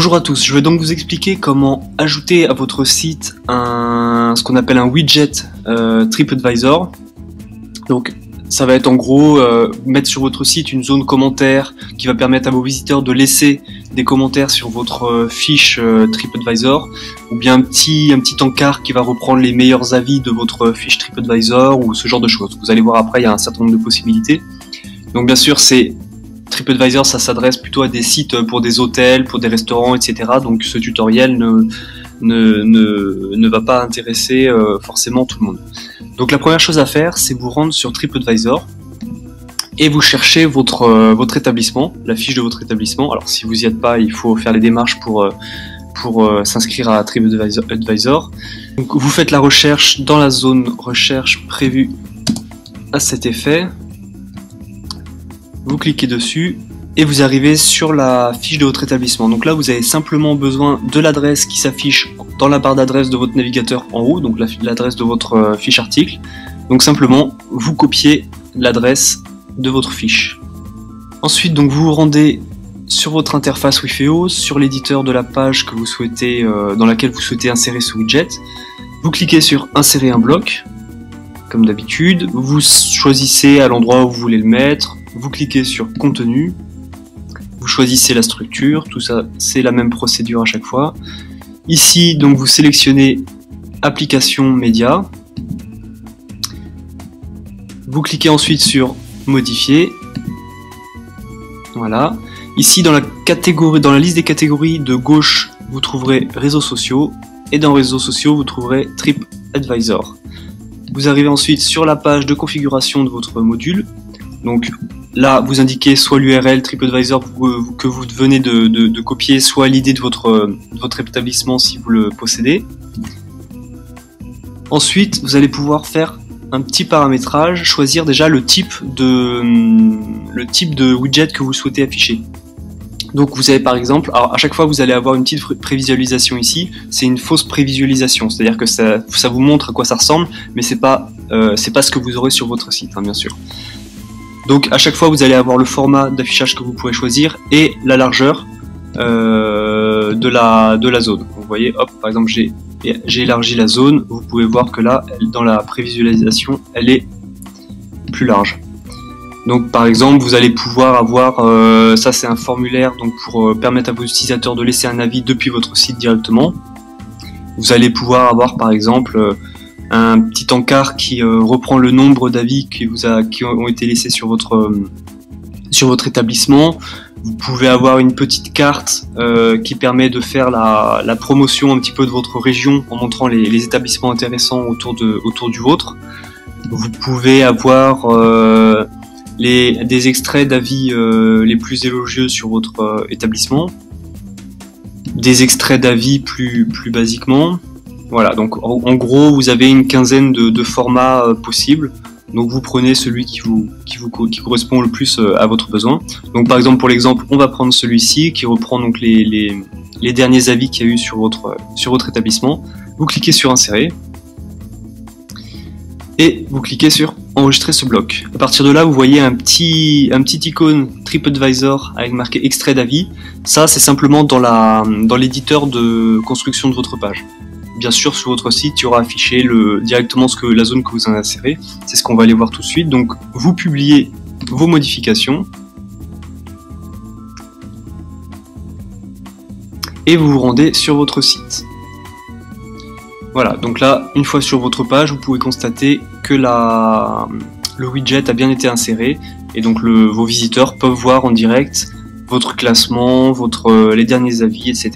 Bonjour à tous, je vais donc vous expliquer comment ajouter à votre site ce qu'on appelle un widget TripAdvisor. Donc ça va être en gros mettre sur votre site une zone commentaire qui va permettre à vos visiteurs de laisser des commentaires sur votre fiche TripAdvisor, ou bien un petit encart qui va reprendre les meilleurs avis de votre fiche TripAdvisor ou ce genre de choses. Vous allez voir après, il y a un certain nombre de possibilités. Donc bien sûr, TripAdvisor, ça s'adresse plutôt à des sites pour des hôtels, pour des restaurants, etc. Donc ce tutoriel ne va pas intéresser forcément tout le monde. Donc la première chose à faire, c'est vous rendre sur TripAdvisor et vous cherchez votre établissement, la fiche de votre établissement. Alors si vous n'y êtes pas, il faut faire les démarches pour s'inscrire à TripAdvisor. Donc vous faites la recherche dans la zone recherche prévue à cet effet. Vous cliquez dessus et vous arrivez sur la fiche de votre établissement. Donc là, vous avez simplement besoin de l'adresse qui s'affiche dans la barre d'adresse de votre navigateur en haut, donc l'adresse de votre fiche article. Donc simplement, vous copiez l'adresse de votre fiche. Ensuite, donc vous vous rendez sur votre interface Wifeo, sur l'éditeur de la page que vous souhaitez, dans laquelle vous souhaitez insérer ce widget. Vous cliquez sur Insérer un bloc, comme d'habitude. Vous choisissez à l'endroit où vous voulez le mettre. Vous cliquez sur Contenu, vous choisissez la structure, tout ça c'est la même procédure à chaque fois. Ici donc vous sélectionnez Application Média, vous cliquez ensuite sur Modifier, voilà. Ici dans la liste des catégories de gauche vous trouverez Réseaux sociaux, et dans Réseaux sociaux vous trouverez TripAdvisor. Vous arrivez ensuite sur la page de configuration de votre module. Donc là, vous indiquez soit l'URL TripAdvisor que vous venez de copier, soit l'idée de votre établissement si vous le possédez. Ensuite, vous allez pouvoir faire un petit paramétrage, choisir déjà le type de widget que vous souhaitez afficher. Donc vous avez par exemple, alors à chaque fois vous allez avoir une petite prévisualisation ici, c'est une fausse prévisualisation, c'est-à-dire que ça vous montre à quoi ça ressemble, mais c'est pas ce que vous aurez sur votre site, hein, bien sûr. Donc à chaque fois vous allez avoir le format d'affichage que vous pouvez choisir et la largeur de la zone. Donc, vous voyez, hop, par exemple j'ai élargi la zone, vous pouvez voir que là, dans la prévisualisation, elle est plus large. Donc par exemple vous allez pouvoir avoir, ça c'est un formulaire donc pour permettre à vos utilisateurs de laisser un avis depuis votre site directement. Vous allez pouvoir avoir par exemple un petit encart qui reprend le nombre d'avis qui ont été laissés sur votre établissement. Vous pouvez avoir une petite carte qui permet de faire la promotion un petit peu de votre région en montrant les établissements intéressants autour du vôtre. Vous pouvez avoir des extraits d'avis les plus élogieux sur votre établissement, des extraits d'avis plus basiquement. Voilà, donc en gros vous avez une quinzaine de formats possibles, donc vous prenez celui qui correspond le plus à votre besoin. Donc par exemple pour l'exemple on va prendre celui-ci qui reprend donc les derniers avis qu'il y a eu sur votre établissement. Vous cliquez sur Insérer et vous cliquez sur Enregistrer ce bloc. À partir de là vous voyez un petit icône TripAdvisor avec marqué extrait d'avis. Ça c'est simplement dans l'éditeur de construction de votre page. Bien sûr, sur votre site, il y aura affiché directement la zone que vous en insérez. C'est ce qu'on va aller voir tout de suite. Donc, vous publiez vos modifications et vous vous rendez sur votre site. Voilà, donc là, une fois sur votre page, vous pouvez constater que le widget a bien été inséré et donc vos visiteurs peuvent voir en direct votre classement, les derniers avis, etc.